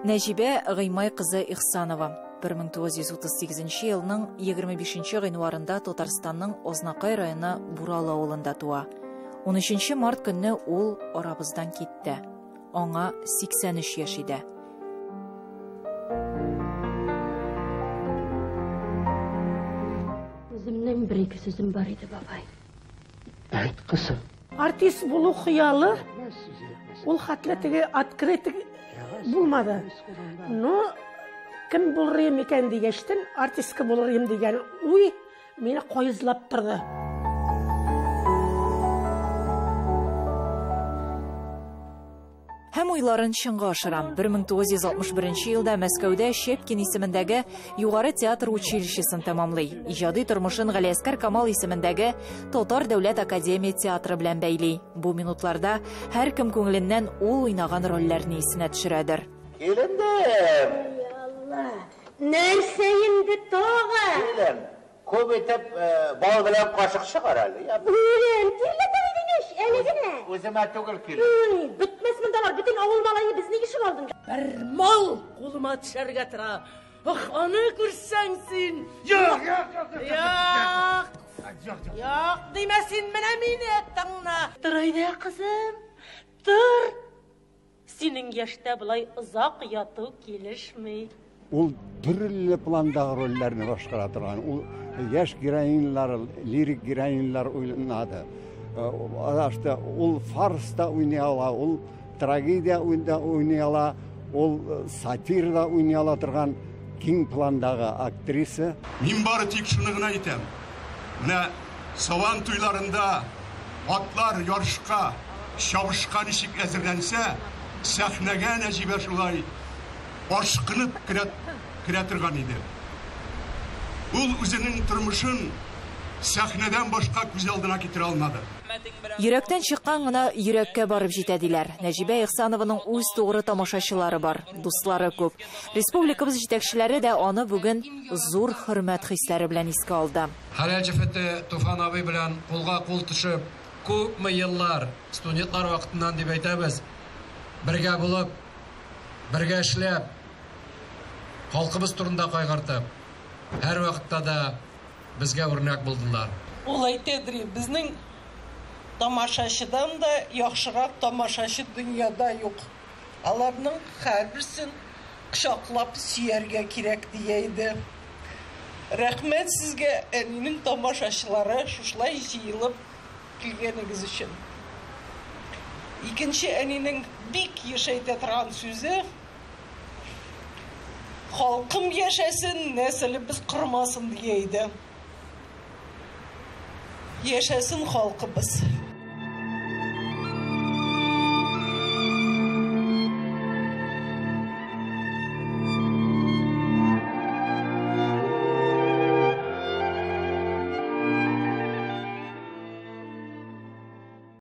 Нәҗибә Гыймай кызы Ихсанова 1938 елның 25 гыйнварында Татарстанның Ознакай районы Буралы авылында туа. 13 март көнне ул арабыздан китте. Аңа 83 яшь иде. Үземнең бер-ике сүзем бар иде, бабай. Әйт, кызым. Артист булу хыялы, ул хәтле открытый булмады. Но кем булырым икән дигәчтен, артистка булырым дигән уй мине кайызлап торды. Һәм уйларын чынга ашырам. 1961 елда Мәскәүдә Щепкин исемендәге Югары театр училищесын тәмамлый. Иҗади тормышын Галиәскәр Камал исемендәге Татар дәүләт академия театры белән бәйли. Бу минутларда һәркем күңеленнән ул уйнаган рольләрне исенә төшерәдер. Келендем. Алла, нәрсә инде тагы? Келем. Күп итеп бал белән кашык чыгар әле. Үлем, тиле дигәш, әле генә. Үземә түгел килем. Битмәс монда бөтен авыл малае безне ишек алдын. Бер мал кулыма төшәргә тора. Ах, аны күрсәң син. Юк. Юк, димәсин менә мине тыңна. Тор әйдә кызым. Тор. Синең яшьтә булай озак яту килешми. Ул төрле пландагы рольләрне башкара торган. Ул яшь героинлар, лирик героинлар уйнады. Ул фарста уйный ала, ул трагедия уйный ала, ул сатирда уйный ала торган киң пландагы актриса. Мин бары тик шуны гына әйтәм. Менә саван туйларында атлар ярышка, чабышка ничек әзерләнсә, сәхнәгә Нәҗибә шулай ашкынып керә торган иде. Ул үзенең тормышын сәхнәдән башка күз алдына китерә алмады. Йөрәктән чыккан гына йөрәккә барып җитә диләр. Нәҗибә Ихсанованың үз тугры тамашачылары бар, дуслары күп. Республикабыз җитәкчеләре дә аны бүген зур хөрмәт хисләре белән искә алды. Хәләл җәфәте Туфан абый белән кулга кул төшеп, күпме еллар студентлар вакытыннан дип әйтәбез. Бергә булып, бергә эшләп, халкыбыз турында кайгыртып, һәр вакытта да безгә үрнәк булдылар. Ул әйтәдер, безнең тамашачыдан да яхшырак тамашачы дөньяда юк. Аларның һәрберсен кочаклап сөяргә кирәк дияйде. Рәхмәт сезгә, әнинең тамашачылары шушлай җыелып килгәнегез өчен. Икенче әнинең бик яшәйтә торган сүзе: халкым яшәсен, нәселебез кормасын дияйде. Яшәсен халкыбыз.